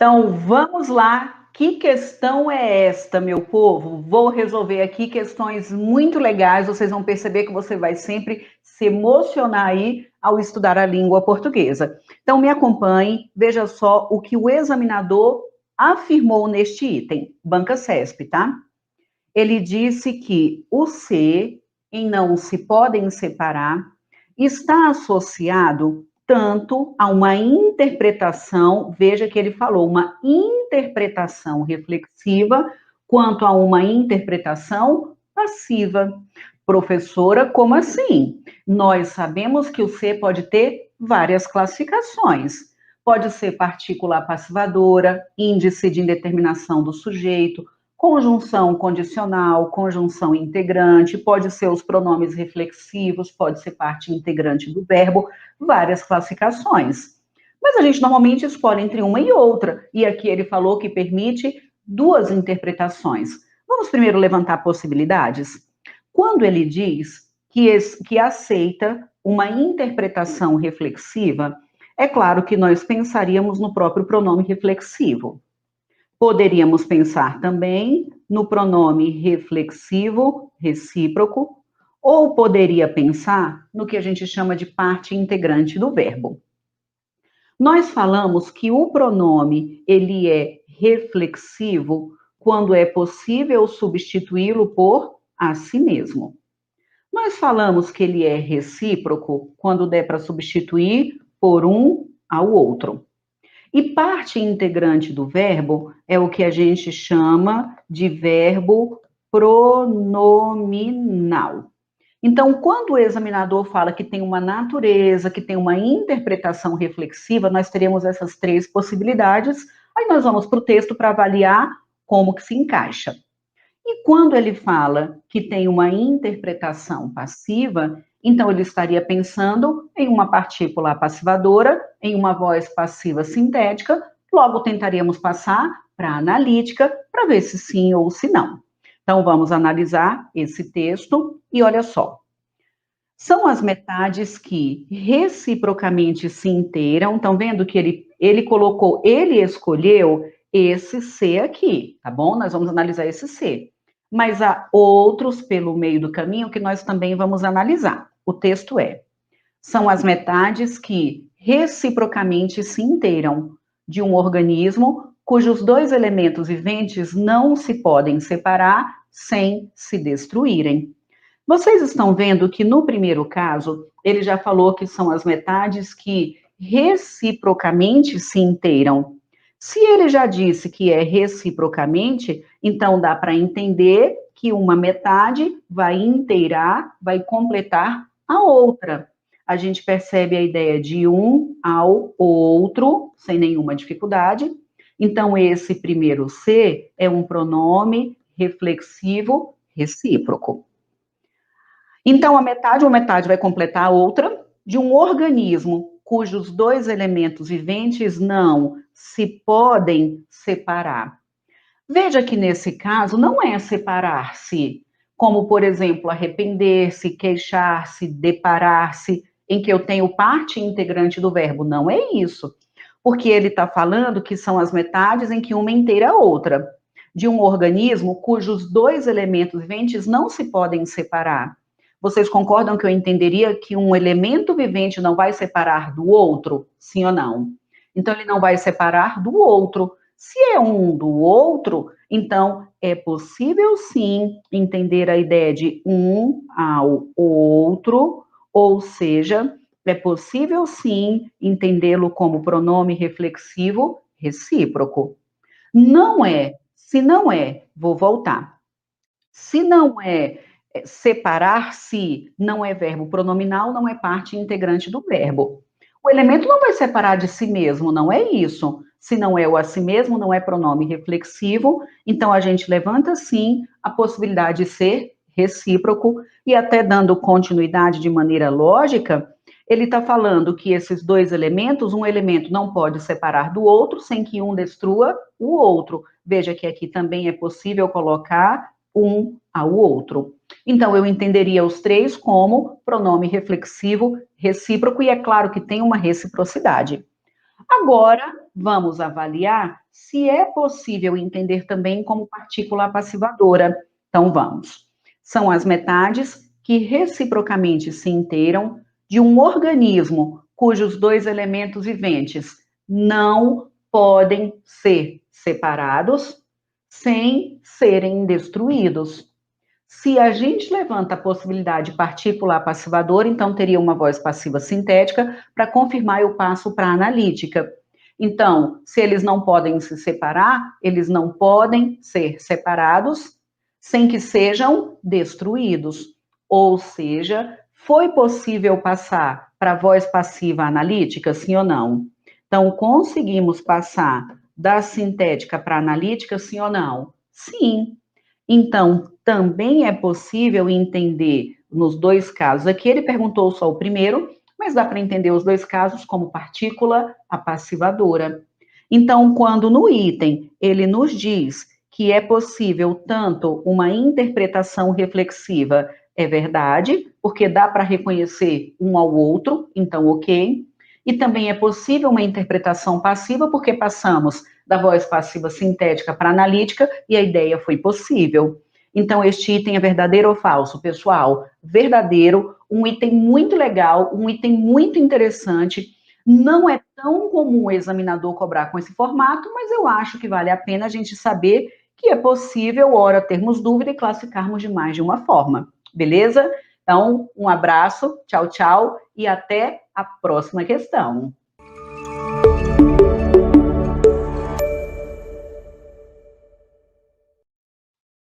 Então, vamos lá. Que questão é esta, meu povo? Vou resolver aqui questões muito legais. Vocês vão perceber que você vai sempre se emocionar aí ao estudar a língua portuguesa. Então, me acompanhe, veja só o que o examinador afirmou neste item. Banca CESP, tá? Ele disse que o se, em não se podem separar, está associado tanto a uma interpretação, veja que ele falou, uma interpretação reflexiva, quanto a uma interpretação passiva. Professora, como assim? Nós sabemos que o ser pode ter várias classificações. Pode ser partícula passivadora, índice de indeterminação do sujeito, conjunção condicional, conjunção integrante, pode ser os pronomes reflexivos, pode ser parte integrante do verbo, várias classificações. Mas a gente normalmente escolhe entre uma e outra, e aqui ele falou que permite duas interpretações. Vamos primeiro levantar possibilidades? Quando ele diz que aceita uma interpretação reflexiva, é claro que nós pensaríamos no próprio pronome reflexivo. Poderíamos pensar também no pronome reflexivo recíproco, ou poderia pensar no que a gente chama de parte integrante do verbo. Nós falamos que o pronome ele é reflexivo quando é possível substituí-lo por a si mesmo. Nós falamos que ele é recíproco quando der para substituir por um ao outro. E parte integrante do verbo é o que a gente chama de verbo pronominal. Então, quando o examinador fala que tem uma natureza, que tem uma interpretação reflexiva, nós teremos essas três possibilidades. Aí nós vamos para o texto para avaliar como que se encaixa. E quando ele fala que tem uma interpretação passiva, então ele estaria pensando em uma partícula passivadora, em uma voz passiva sintética, logo tentaríamos passar para a analítica para ver se sim ou se não. Então vamos analisar esse texto e olha só. São as metades que reciprocamente se inteiram. Estão vendo que ele escolheu esse C aqui, tá bom? Nós vamos analisar esse C. Mas há outros pelo meio do caminho que nós também vamos analisar. O texto são as metades que reciprocamente se inteiram de um organismo cujos dois elementos viventes não se podem separar sem se destruírem. Vocês estão vendo que no primeiro caso, ele já falou que são as metades que reciprocamente se inteiram. Se ele já disse que é reciprocamente, então dá para entender que uma metade vai inteirar, vai completar a outra. A gente percebe a ideia de um ao outro, sem nenhuma dificuldade. Então, esse primeiro C é um pronome reflexivo recíproco. Então, uma metade vai completar a outra, de um organismo cujos dois elementos viventes não se podem separar. Veja que nesse caso não é separar-se, como, por exemplo, arrepender-se, queixar-se, deparar-se, em que eu tenho parte integrante do verbo. Não é isso. Porque ele está falando que são as metades em que uma inteira a outra, de um organismo cujos dois elementos viventes não se podem separar. Vocês concordam que eu entenderia que um elemento vivente não vai separar do outro? Sim ou não? Então, ele não vai separar do outro. Se é um do outro, então é possível sim entender a ideia de um ao outro, ou seja, é possível sim entendê-lo como pronome reflexivo recíproco. Não é, se não é, vou voltar. Se não é separar-se, não é verbo pronominal, não é parte integrante do verbo. O elemento não vai separar de si mesmo, não é isso. Se não é o a si mesmo, não é pronome reflexivo, então a gente levanta sim a possibilidade de ser recíproco e até dando continuidade de maneira lógica, ele está falando que esses dois elementos, um elemento não pode separar do outro sem que um destrua o outro. Veja que aqui também é possível colocar um ao outro. Então, eu entenderia os três como pronome reflexivo recíproco, e é claro que tem uma reciprocidade. Agora, vamos avaliar se é possível entender também como partícula passivadora. Então, vamos. São as metades que reciprocamente se inteiram de um organismo cujos dois elementos viventes não podem ser separados sem serem destruídos. Se a gente levanta a possibilidade de partícula passivadora, então teria uma voz passiva sintética. Para confirmar, eu passo para a analítica. Então, se eles não podem se separar, eles não podem ser separados sem que sejam destruídos. Ou seja, foi possível passar para a voz passiva analítica, sim ou não? Então, conseguimos passar da sintética para a analítica, sim ou não? Sim. Então, também é possível entender nos dois casos. Aqui ele perguntou só o primeiro, mas dá para entender os dois casos como partícula passivadora. Então, quando no item ele nos diz que é possível tanto uma interpretação reflexiva, é verdade, porque dá para reconhecer um ao outro, então ok. E também é possível uma interpretação passiva, porque passamos da voz passiva sintética para analítica e a ideia foi possível. Então, este item é verdadeiro ou falso, pessoal? Verdadeiro, um item muito legal, um item muito interessante. Não é tão comum o examinador cobrar com esse formato, mas eu acho que vale a pena a gente saber que é possível, ora, termos dúvida e classificarmos de mais de uma forma. Beleza? Então, um abraço, tchau, tchau, e até a próxima questão.